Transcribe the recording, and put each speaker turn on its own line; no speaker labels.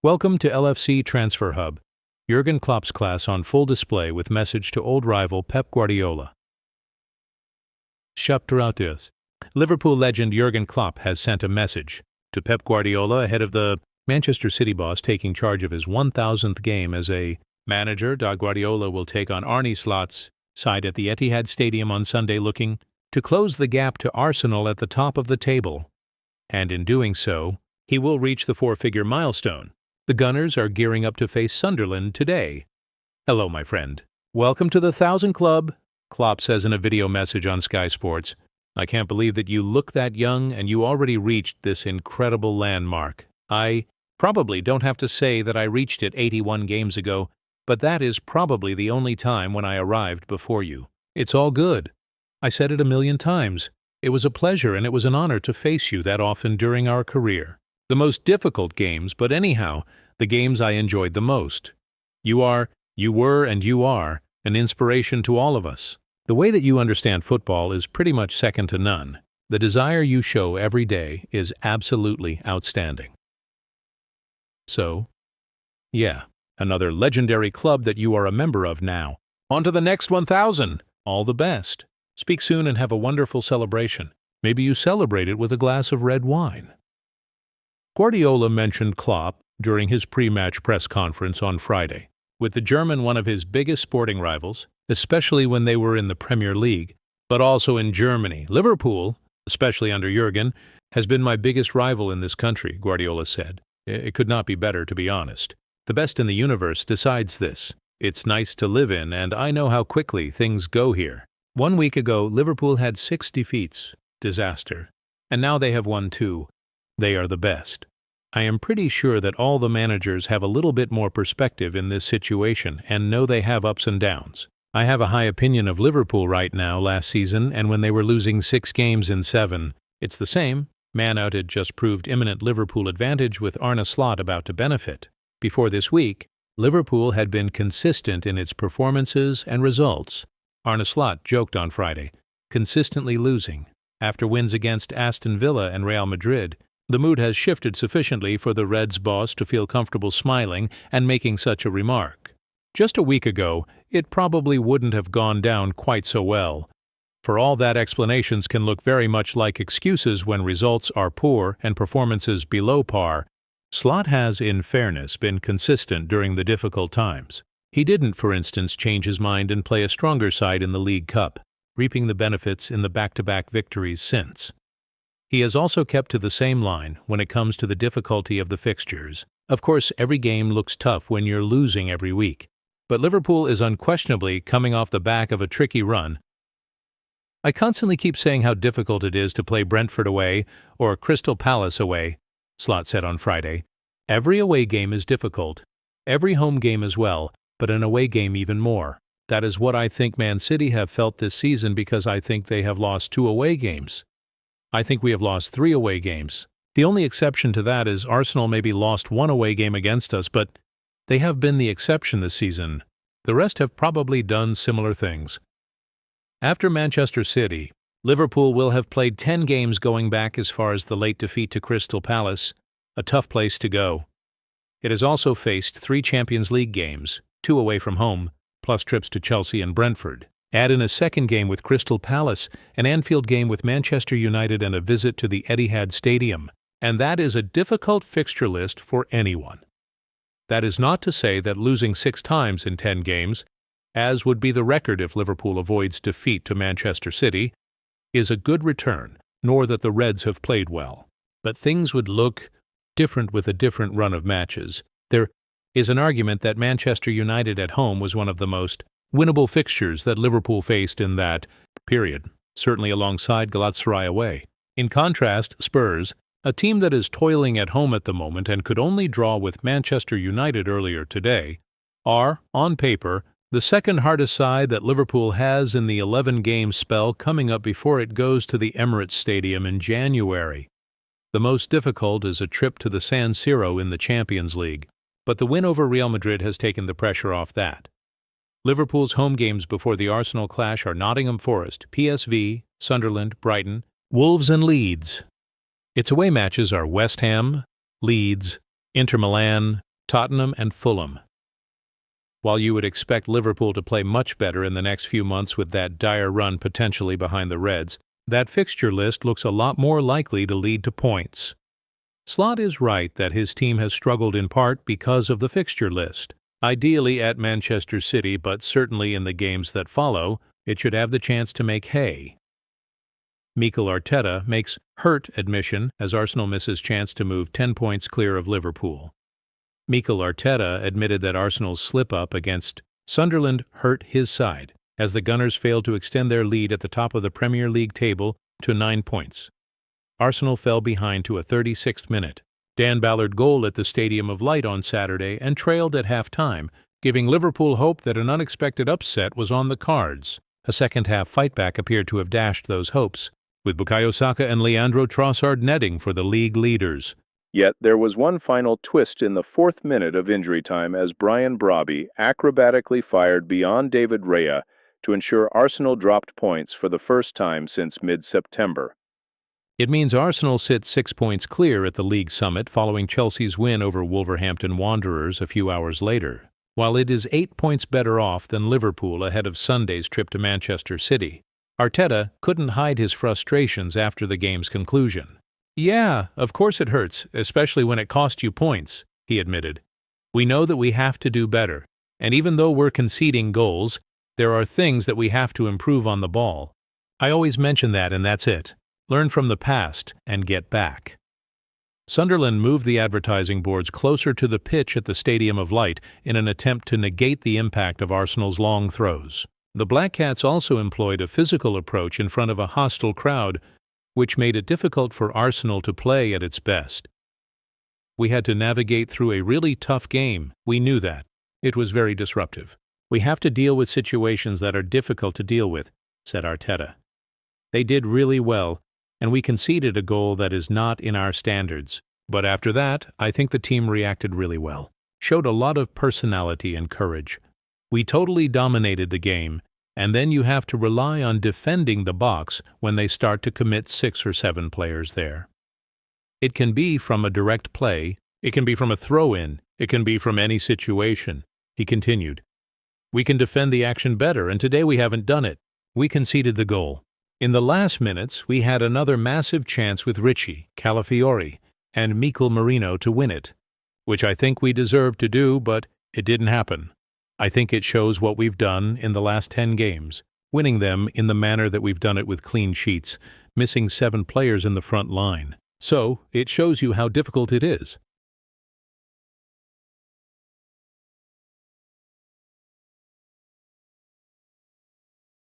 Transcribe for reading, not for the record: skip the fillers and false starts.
Welcome to LFC Transfer Hub. Jurgen Klopp's class on full display with message to old rival Pep Guardiola. Chapter. Liverpool legend Jurgen Klopp has sent a message to Pep Guardiola ahead of the Manchester City boss taking charge of his 1,000th game as a manager. Guardiola will take on Arne Slot's side at the Etihad Stadium on Sunday, looking to close the gap to Arsenal at the top of the table. And in doing so, he will reach the four-figure milestone. The Gunners are gearing up to face Sunderland today. Hello, my friend. Welcome to the 1,000 Club, Klopp says in a video message on Sky Sports. I can't believe that you look that young and you already reached this incredible landmark. I probably don't have to say that I reached it 81 games ago, but that is probably the only time when I arrived before you. It's all good. I said it a million times. It was a pleasure and it was an honor to face you that often during our career. The most difficult games, but anyhow, the games I enjoyed the most. You were, and you are an inspiration to all of us. The way that you understand football is pretty much second to none. The desire you show every day is absolutely outstanding. So, yeah, another legendary club that you are a member of now. On to the next 1,000. All the best. Speak soon and have a wonderful celebration. Maybe you celebrate it with a glass of red wine. Guardiola mentioned Klopp during his pre-match press conference on Friday. With the German one of his biggest sporting rivals, especially when they were in the Premier League, but also in Germany. Liverpool, especially under Jurgen, has been my biggest rival in this country, Guardiola said. It could not be better, to be honest. The best in the universe decides this. It's nice to live in, and I know how quickly things go here. 1 week ago, Liverpool had 6 defeats. Disaster. And now they have won 2. They are the best. I am pretty sure that all the managers have a little bit more perspective in this situation and know they have ups and downs. I have a high opinion of Liverpool right now last season, and when they were losing 6 games in 7. It's the same. Man outage just proved imminent Liverpool advantage with Arne Slot about to benefit. Before this week, Liverpool had been consistent in its performances and results. Arne Slot joked on Friday, consistently losing. After wins against Aston Villa and Real Madrid, the mood has shifted sufficiently for the Reds' boss to feel comfortable smiling and making such a remark. Just a week ago, it probably wouldn't have gone down quite so well. For all that, explanations can look very much like excuses when results are poor and performances below par. Slot has, in fairness, been consistent during the difficult times. He didn't, for instance, change his mind and play a stronger side in the League Cup, reaping the benefits in the back-to-back victories since. He has also kept to the same line when it comes to the difficulty of the fixtures. Of course, every game looks tough when you're losing every week, but Liverpool is unquestionably coming off the back of a tricky run. I constantly keep saying how difficult it is to play Brentford away or Crystal Palace away, Slot said on Friday. Every away game is difficult, every home game as well, but an away game even more. That is what I think Man City have felt this season because I think they have lost 2 away games. I think we have lost 3 away games. The only exception to that is Arsenal maybe lost 1 away game against us, but they have been the exception this season. The rest have probably done similar things. After Manchester City, Liverpool will have played 10 games going back as far as the late defeat to Crystal Palace, a tough place to go. It has also faced 3 Champions League games, 2 away from home, plus trips to Chelsea and Brentford. Add in a second game with Crystal Palace, an Anfield game with Manchester United, and a visit to the Etihad Stadium. And that is a difficult fixture list for anyone. That is not to say that losing 6 times in 10 games, as would be the record if Liverpool avoids defeat to Manchester City, is a good return, nor that the Reds have played well. But things would look different with a different run of matches. There is an argument that Manchester United at home was one of the most winnable fixtures that Liverpool faced in that period, certainly alongside Galatasaray away. In contrast, Spurs, a team that is toiling at home at the moment and could only draw with Manchester United earlier today, are, on paper, the second hardest side that Liverpool has in the 11-game spell coming up before it goes to the Emirates Stadium in January. The most difficult is a trip to the San Siro in the Champions League, but the win over Real Madrid has taken the pressure off that. Liverpool's home games before the Arsenal clash are Nottingham Forest, PSV, Sunderland, Brighton, Wolves and Leeds. Its away matches are West Ham, Leeds, Inter Milan, Tottenham and Fulham. While you would expect Liverpool to play much better in the next few months with that dire run potentially behind the Reds, that fixture list looks a lot more likely to lead to points. Slot is right that his team has struggled in part because of the fixture list. Ideally at Manchester City, but certainly in the games that follow, it should have the chance to make hay. Mikel Arteta makes hurt admission as Arsenal misses chance to move 10 points clear of Liverpool. Mikel Arteta admitted that Arsenal's slip-up against Sunderland hurt his side, as the Gunners failed to extend their lead at the top of the Premier League table to 9 points. Arsenal fell behind to a 36th minute. Dan Ballard goal at the Stadium of Light on Saturday and trailed at half-time, giving Liverpool hope that an unexpected upset was on the cards. A second-half fightback appeared to have dashed those hopes, with Bukayo Saka and Leandro Trossard netting for the league leaders.
Yet there was one final twist in the 4th minute of injury time as Brian Brobby acrobatically fired beyond David Raya to ensure Arsenal dropped points for the first time since mid-September.
It means Arsenal sits 6 points clear at the league summit following Chelsea's win over Wolverhampton Wanderers a few hours later, while it is 8 points better off than Liverpool ahead of Sunday's trip to Manchester City. Arteta couldn't hide his frustrations after the game's conclusion. "Yeah, of course it hurts, especially when it costs you points," he admitted. "We know that we have to do better, and even though we're conceding goals, there are things that we have to improve on the ball. I always mention that, and that's it. Learn from the past and get back." Sunderland moved the advertising boards closer to the pitch at the Stadium of Light in an attempt to negate the impact of Arsenal's long throws. The Black Cats also employed a physical approach in front of a hostile crowd, which made it difficult for Arsenal to play at its best. "We had to navigate through a really tough game. We knew that. It was very disruptive. We have to deal with situations that are difficult to deal with," said Arteta. "They did really well, and we conceded a goal that is not in our standards. But after that, I think the team reacted really well. Showed a lot of personality and courage. We totally dominated the game, and then you have to rely on defending the box when they start to commit 6 or 7 players there. It can be from a direct play, it can be from a throw-in, it can be from any situation," he continued. "We can defend the action better, and today we haven't done it. We conceded the goal. In the last minutes, we had another massive chance with Richie, Calafiori, and Mikel Merino to win it, which I think we deserved to do, but it didn't happen. I think it shows what we've done in the last 10 games, winning them in the manner that we've done it with clean sheets, missing 7 players in the front line. So, it shows you how difficult it is.